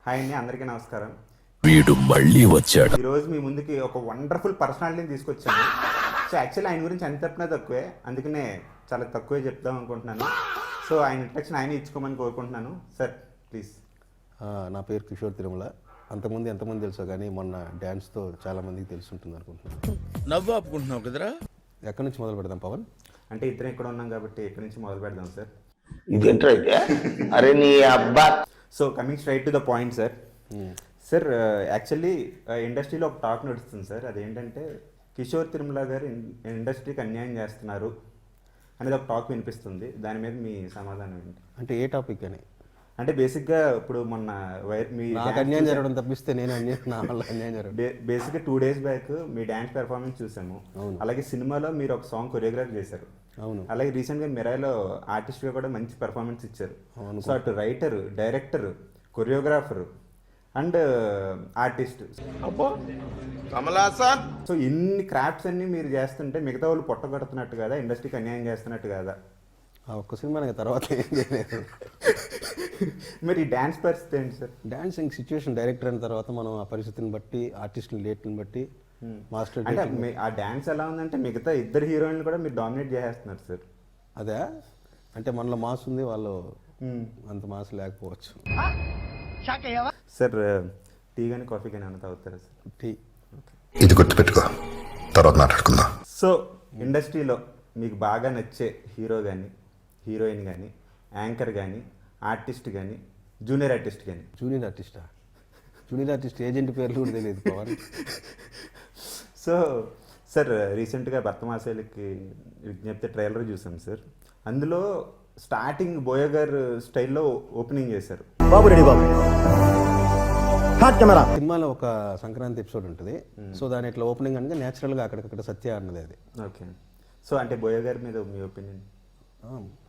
Hi అండి, అందరికీ నమస్కారం. వీడు మళ్ళీ వచ్చాడు. ఈరోజు మీ ముందుకి ఒక వండర్ఫుల్ పర్సనాలిటీని తీసుకొచ్చాను. సో యాక్చువల్లీ ఆయన గురించి ఎంత చెప్పినా తక్కువే, అందుకనే చాలా తక్కువే చెప్దాం అనుకుంటున్నాను. సో ఆయన ఇంట్రడక్షన్ ఆయన ఇచ్చుకోమని కోరుకుంటున్నాను. Sir please. నా పేరు కిషోర్ తిరుమల. అంతకుముందు ఎంతమంది తెలుసో కానీ మొన్న డ్యాన్స్తో చాలా మందికి తెలుసుంటుంది అనుకుంటున్నాను. నవ్వు ఆపుకుంటున్నావు కదరా. ఎక్కడి నుంచి మొదలు పెడదాం పవన్? అంటే ఇద్దరం ఇక్కడ ఉన్నాం కాబట్టి ఇక్కడి నుంచి మొదలు పెడదాం సార్. ఇదేంట్రా అయితే? అరే నీ అబ్బా. So coming straight to the point sir. Sir actually ఇండస్ట్రీలో ఒక టాక్ నడుస్తుంది సార్. అదేంటంటే కిషోర్ తిరుమల గారు ఇండస్ట్రీకి అన్యాయం చేస్తున్నారు అనేది ఒక టాక్ వినిపిస్తుంది. దాని మీద మీ సమాధానం ఏంటి? అంటే ఏ టాపిక్ అని? అంటే బేసిక్గా ఇప్పుడు మొన్న నాకు అన్యాయం జరగడం తప్పిస్తే నేను నా వల్ల అన్యాయం జరగడం. బేసిక్గా 2 days బ్యాక్ మీ డ్యాన్స్ పెర్ఫార్మెన్స్ చూసాము. అలాగే సినిమాలో మీరు ఒక సాంగ్ కొరియోగ్రాఫ్ చేశారు. అవును. అలాగే రీసెంట్గా మిరాయిలో ఆర్టిస్ట్గా కూడా మంచి పెర్ఫార్మెన్స్ ఇచ్చారు. సో అటు writer, director, choreographer and artist, so ఇన్ని క్రాఫ్ట్స్ అన్ని మీరు చేస్తుంటే మిగతా వాళ్ళు పొట్టగొడుతున్నట్టు కదా, ఇండస్ట్రీకి అన్యాయం చేస్తున్నట్టు కదా? ఒక్క సినిమా తర్వాత ఏం చేయలేదు. మరి ఈ డ్యాన్స్ పరిస్థితి ఏంటి సార్? డాన్సింగ్ సిచ్యువేషన్ డైరెక్టర్ అయిన తర్వాత మనం ఆ పరిస్థితిని బట్టి, ఆర్టిస్టుల డేట్ని బట్టి మాస్టర్ అంటే ఆ డ్యాన్స్ ఎలా ఉందంటే మిగతా ఇద్దరు హీరోయిన్లు కూడా మీరు డామినేట్ చేసేస్తున్నారు సార్. అదే అంటే మనలో మాస్ ఉంది, వాళ్ళు అంత మాస్ లేకపోవచ్చు. సార్ టీ కానీ కాఫీ కానీ ఏమైనా తాగుతారా సార్? టీ. ఇది గుర్తుపెట్టుకో, తర్వాత మాట్లాడుకుందాం. సో ఇండస్ట్రీలో మీకు బాగా నచ్చే హీరో కానీ, హీరోయిన్ కానీ, యాంకర్ కానీ, ఆర్టిస్ట్ కానీ, జూనియర్ ఆర్టిస్ట్ కానీ? జూనియర్ ఆర్టిస్టా? జూనియర్ ఆర్టిస్ట్ ఏజెంట్ పేర్లు కూడా తెలియదు పవన్. సో సార్ రీసెంట్గా భర్తమాసేలకి విజ్ఞప్తి ట్రైలర్ చూసాం సార్. అందులో స్టార్టింగ్ బోయ గారు స్టైల్లో ఓపెనింగ్ చేశారు. సినిమాలో ఒక సంక్రాంతి ఎపిసోడ్ ఉంటుంది. సో దాని ఇట్లా ఓపెనింగ్ అనగా న్యాచురల్గా అక్కడికక్కడ సత్య అన్నది అది. ఓకే. సో అంటే బోయ గారి మీద మీ ఒపీనియన్?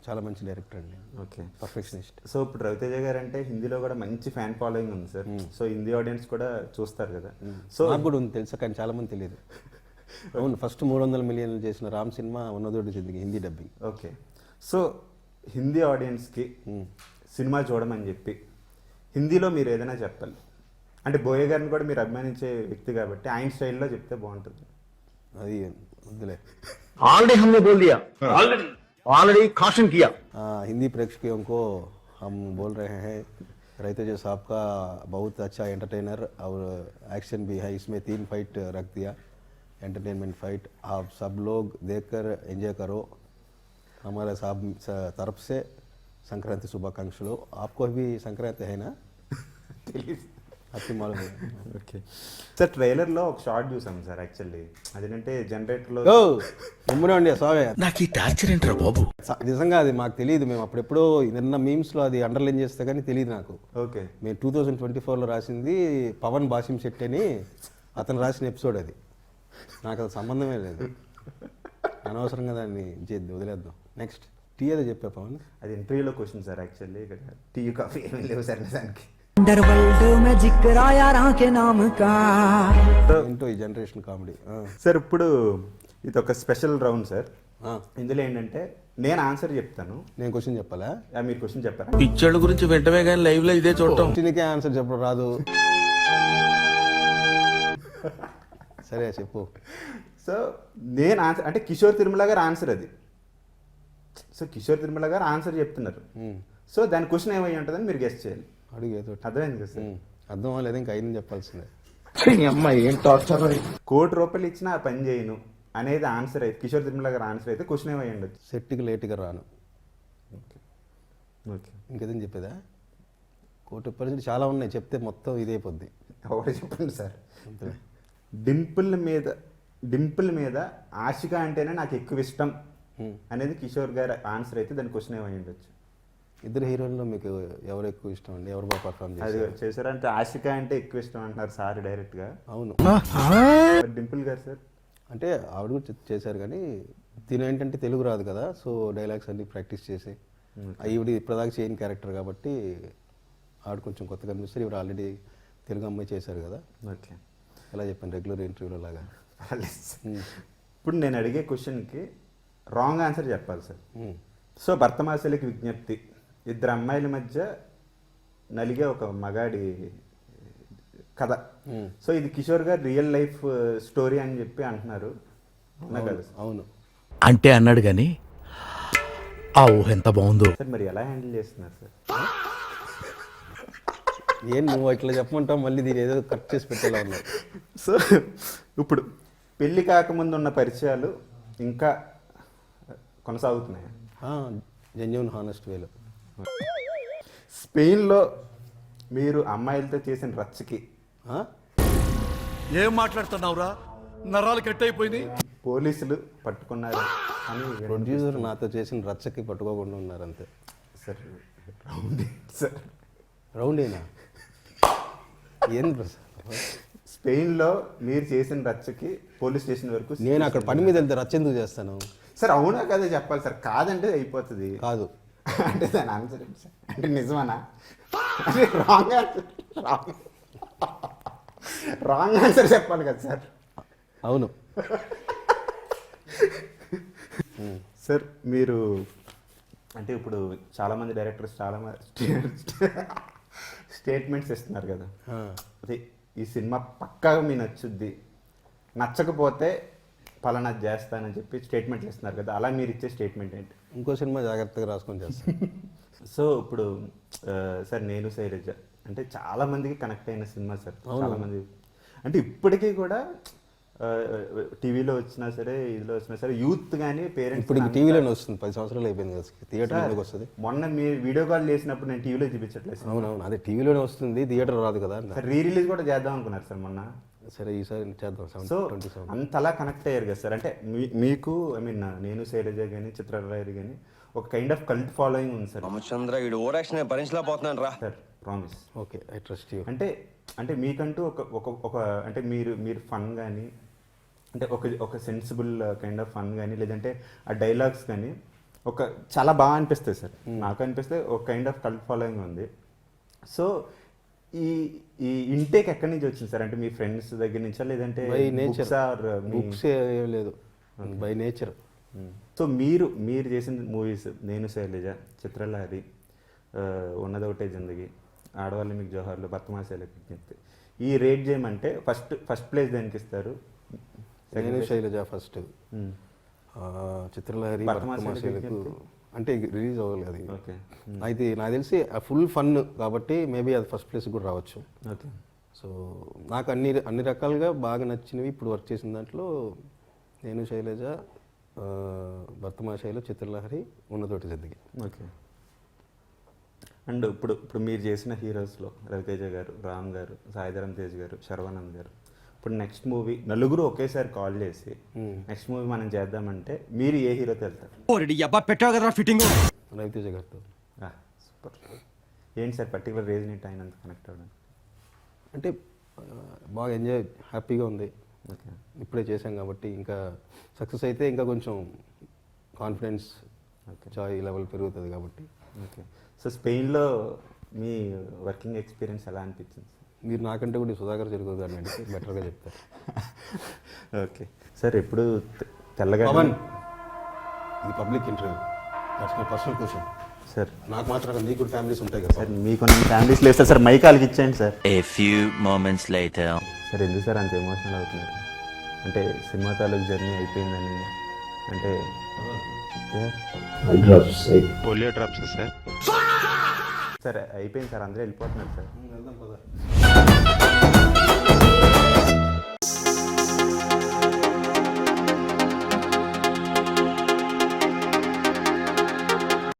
చాలా మంచి డైరెక్టర్ అండి. Okay, perfectionist. సో ఇప్పుడు రవితేజ గారు అంటే హిందీలో కూడా మంచి ఫ్యాన్ ఫాలోయింగ్ ఉంది సార్. సో హిందీ ఆడియన్స్ కూడా చూస్తారు కదా. సో నాకు కూడా ఉంది తెలుసా, కానీ చాలా మంది తెలియదు. అవును, ఫస్ట్ 300 million చేసిన రామ్ సినిమా ఉన్నదోటి జిందగీ Hindi dubbing. Okay. So Hindi ఆడియన్స్కి సినిమా చూడమని చెప్పి హిందీలో మీరు ఏదైనా చెప్పాలి అంటే బోయ గారిని కూడా మీరు అభిమానించే వ్యక్తి కాబట్టి ఆయన స్టైల్లో చెప్తే బాగుంటుంది. అది వద్దులే, ऑलरेडी हमने बोल दिया, ऑलरेडी कॉशन किया. हिंदी प्रेक्षकों को हम बोल रहे हैं, रवितेजा साहब का बहुत अच्छा एंटरटेनर और एक्शन भी है. इसमें 3 फाइट रख दिया, एंटरटेनमेंट फाइट. आप सब लोग देखकर एंजॉय करो. हमारे साहब तरफ से संक्रांति शुभाकांक्षलु. आपको भी संक्रांति है ना? Happy mall. ఓకే సార్, ట్రైలర్లో ఒక షార్ట్ చూసాం సార్. యాక్చువల్లీ అదేంటంటే జనరేటర్లో ఉండి స్వామి నాకు ఈ టార్చర్ ఏంట్రా బాబు. నిజంగా అది మాకు తెలియదు. మేము అప్పుడెప్పుడో నిన్న మీమ్స్లో అది అండర్లైన్ చేస్తే కానీ తెలియదు నాకు. ఓకే. మేము 2024లో రాసింది పవన్ బాసిం శెట్టి అని అతను రాసిన ఎపిసోడ్ అది. నాకు అది సంబంధమే లేదు. అనవసరంగా దాన్ని వదిలేద్దాం. నెక్స్ట్ టీ అదే చెప్పా పవన్. అది ఇంటర్వ్యూలో క్వశ్చన్ సార్. యాక్చువల్లీ ఇక్కడ టీ కాఫీ ఏమీ లేవు సార్ దానికి. ఏంటో ఈ జనరేషన్ కామెడీ. సార్ ఇప్పుడు ఇది ఒక స్పెషల్ రౌండ్ సార్. ఇందులో ఏంటంటే నేను ఆన్సర్ చెప్తాను, నేను క్వశ్చన్ చెప్పాలా? మీరు క్వశ్చన్ చెప్పారా? పిక్చర్ల గురించి వెంటనే కానీ లైవ్ లో ఇదే చూడటం. క్వశ్చన్కే ఆన్సర్ చెప్పడం రాదు. సరే చెప్పు. సో నేను ఆన్సర్ అంటే కిషోర్ తిరుమల గారు ఆన్సర్ అది. సో కిషోర్ తిరుమల గారు ఆన్సర్ చెప్తున్నారు. సో దాని క్వశ్చన్ ఏమై ఉంటుందని మీరు గెస్ట్ చేయాలి. అడుగు ఏదో. అర్థమైంది కదా సార్? అర్థం లేదా ఇంకా అయిన చెప్పాల్సిందే. ఏం టార్చర్. ₹1,00,00,000 ఇచ్చినా ఆ పని చేయను అనేది ఆన్సర్ అయితే, కిషోర్ తిరుమల గారు ఆన్సర్ అయితే క్వశ్చన్ ఏమై ఉండొచ్చు? సెట్కి లేట్గా రాను. ఓకే. ఇంకేదని చెప్పేదా? ₹1,00,00,000 చాలా ఉన్నాయి, చెప్తే మొత్తం ఇదే పొద్ది. ఒకటి చెప్పండి సార్. డింపుల్ మీద ఆశిక అంటేనే నాకు ఎక్కువ ఇష్టం అనేది కిషోర్ గారు ఆన్సర్ అయితే దాని క్వశ్చన్ ఏమై ఉండొచ్చు? ఇద్దరు హీరోయిన్లో మీకు ఎవరు ఎక్కువ ఇష్టం అండి? ఎవరు బాగా పర్ఫార్మ్ చేశారంటే ఆశిక అంటే ఎక్కువ ఇష్టం అంటున్నారు సార్ డైరెక్ట్గా. అవును. డింపుల్ గారు సార్ అంటే ఆవిడ కూడా చేశారు, కానీ తిను ఏంటంటే తెలుగు రాదు కదా. సో డైలాగ్స్ అన్ని ప్రాక్టీస్ చేసి, ఈవిడ ఇప్పటిదాకా చేయని క్యారెక్టర్ కాబట్టి ఆవిడ కొంచెం కొత్తగా అనిపిస్తారు. ఇవిడ ఆల్రెడీ తెలుగు అమ్మాయి చేశారు కదా. ఓకే. ఎలా చెప్పాను రెగ్యులర్ ఇంటర్వ్యూలో లాగా. ఇప్పుడు నేను అడిగే క్వశ్చన్కి రాంగ్ ఆన్సర్ చెప్పాలి సార్. సో భర్తమాసలకి విజ్ఞప్తి, 2 అమ్మాయిల మధ్య నలిగే ఒక మగాడి కథ. సో ఇది కిషోర్ గారు రియల్ లైఫ్ స్టోరీ అని చెప్పి అంటున్నారు, అవునా కదా సార్? అవును. అంటే అన్నాడు గాని ఆ ఊహ ఎంత బాగుందో. సార్ మరి ఎలా హ్యాండిల్ చేస్తున్నారు సార్? ఏం నువ్వు ఇట్లా చెప్పమంటావు, మళ్ళీ దీని ఏదో కట్ చేసి పెట్టేలా ఉన్నావు. సో ఇప్పుడు పెళ్లి కాకముందు ఉన్న పరిచయాలు ఇంకా కొనసాగుతున్నాయి. జెన్యూన్ హానెస్ట్ వేలో. స్పెయిన్లో మీరు అమ్మాయిలతో చేసిన రచ్చకి ఏం మాట్లాడుతున్నావురా, నరాలు కట్ అయిపోయింది. పోలీసులు పట్టుకున్నారు అని ప్రొడ్యూసర్ నాతో చేసిన రచ్చకి పట్టుకోకుండా ఉన్నారు అంతే. సార్ రౌండ్ సార్, రౌండేనా? ఏం ప్రసాద్, స్పెయిన్లో మీరు చేసిన రచ్చకి పోలీస్ స్టేషన్ వరకు నేను అక్కడ పని మీద వెళ్తే రచ్చ ఎందుకు చేస్తాను? సార్ అవునా కదా చెప్పాలి సార్, కాదంటే అయిపోతుంది. కాదు అంటే దాని ఆన్సర్ ఏంటి సార్? అంటే నిజమనా? అంటే రాంగ్ ఆన్సర్ చెప్పాలి కదా సార్. అవును. సార్ మీరు అంటే ఇప్పుడు చాలామంది డైరెక్టర్స్ స్టేట్మెంట్స్ ఇస్తున్నారు కదా, అదే ఈ సినిమా పక్కాగా మీ నచ్చుద్ది, నచ్చకపోతే పలానా చేస్తానని చెప్పి స్టేట్మెంట్లు ఇస్తున్నారు కదా, అలా మీరు ఇచ్చే స్టేట్మెంట్ ఏంటి? ఇంకో సినిమా జాగ్రత్తగా రాసుకొని చేస్తాను. సో ఇప్పుడు సార్ నేను శైలజ అంటే చాలా మందికి కనెక్ట్ అయిన సినిమా సార్. చాలా మంది అంటే ఇప్పటికీ కూడా టీవీలో వచ్చినా సరే, ఇదిలో వచ్చినా సరే, యూత్ కానీ పేరెంట్స్ ఇప్పుడు టీవీలోనే వస్తుంది. 10 సంవత్సరాలు అయిపోయింది కదా, థియేటర్ ఎందుకు వస్తుంది? మొన్న మీరు వీడియో కాల్ చేసినప్పుడు నేను టీవీలో చూపించట్లేదు. అవునవును, అదే టీవీలోనే వస్తుంది, థియేటర్ రాదు కదా. సార్ రీ రిలీజ్ కూడా చేద్దాం అనుకున్నారు సార్ మొన్న. సరే ఈసారి చేద్దాం. సో అంతలా కనెక్ట్ అయ్యారు కదా సార్. అంటే మీకు ఐ మీన్ నేను శైలజ కానీ చిత్రలహరి కానీ ఒక కైండ్ ఆఫ్ కల్ట్ ఫాలోయింగ్ ఉంది సార్. రామచంద్ర వీడు ఓవరాక్షన్ భరించలేకపోతున్నాను రా sir promise. Okay, I trust you. అంటే మీకంటూ ఒక అంటే మీరు ఫన్ కానీ అంటే ఒక సెన్సిబుల్ కైండ్ ఆఫ్ ఫన్ కానీ లేదంటే ఆ డైలాగ్స్ కానీ చాలా బాగా అనిపిస్తాయి సార్. నాకు అనిపిస్తే ఒక కైండ్ ఆఫ్ కల్ట్ ఫాలోయింగ్ ఉంది. సో ఈ ఇంటేక్ ఎక్కడి నుంచి వచ్చింది సార్? అంటే మీ ఫ్రెండ్స్ దగ్గర నుంచా లేదంటే బై నేచర్? బుక్స్ ఏం లేదు, బై నేచర్. సో మీరు చేసిన మూవీస్ నేను శైలజ, చిత్రలహరి, ఉన్నదొకటే జిందగీ, ఆడవాళ్ళు మీకు జోహార్లు, బతుమాసేలకు విజ్ఞప్తి, ఈ రేట్ చేయమంటే ఫస్ట్ ప్లేస్ దేనికి ఇస్తారు? నేను శైలజ ఫస్ట్, చిత్రలహరి, బతుమాసేలకు అంటే రిలీజ్ అవ్వాలి అది. ఓకే, అయితే నాకు తెలిసి ఫుల్ ఫన్ కాబట్టి మేబీ అది ఫస్ట్ ప్లేస్ కూడా రావచ్చు. ఓకే. సో నాకు అన్ని రకాలుగా బాగా నచ్చినవి ఇప్పుడు వర్క్ చేసిన దాంట్లో నేను శైలజ, భర్తమాశైలు, చిత్రలహరి, ఉన్నతోటి జిందగీ. ఓకే. అండ్ ఇప్పుడు మీరు చేసిన హీరోస్లో రవితేజ గారు, రామ్ గారు, సాయిధరం తేజ్ గారు, శర్వానంద్ గారు, ఇప్పుడు నెక్స్ట్ మూవీ నలుగురు ఒకేసారి కాల్ చేసి నెక్స్ట్ మూవీ మనం చేద్దామంటే మీరు ఏ హీరోతో వెళ్తారు? రవితేజ గారితో. సూపర్. ఏంటి సార్ పర్టికులర్ రీజన్ ఏంటి ఆయన అంత కనెక్ట్ అవ్వడానికి? అంటే బాగా ఎంజాయ్, హ్యాపీగా ఉంది. ఓకే. ఇప్పుడే చేశాం కాబట్టి ఇంకా సక్సెస్ అయితే ఇంకా కొంచెం కాన్ఫిడెన్స్ చాయ్ లెవెల్ పెరుగుతుంది కాబట్టి. ఓకే. సో స్పెయిన్లో మీ వర్కింగ్ ఎక్స్పీరియన్స్ ఎలా అనిపించింది? మీరు నాకంటే కూడా సుధాకర్ చెరుకు గారిని అడిగితే బెటర్గా చెప్తారు. Okay sir. ఎప్పుడు తెల్లగా పవన్, ఇది public interview, that's my personal question sir. నాకు మాత్రం నీకు ఫ్యామిలీస్ ఉంటాయి కదా సార్, మీకు ఫ్యామిలీస్ లేదు సార్. మైకాలకి ఇచ్చేయండి sir. A few moments later. Sir ఎందుకు సార్ అంత ఎమోషనల్ అవుతున్నారు? అంటే సినిమా తాలూకు జర్నీ అయిపోయిందని అంటే పోలియో డ్రాప్స్ సార్. సార్ అయిపోయింది సార్, అందరూ వెళ్ళిపోతున్నారు సార్.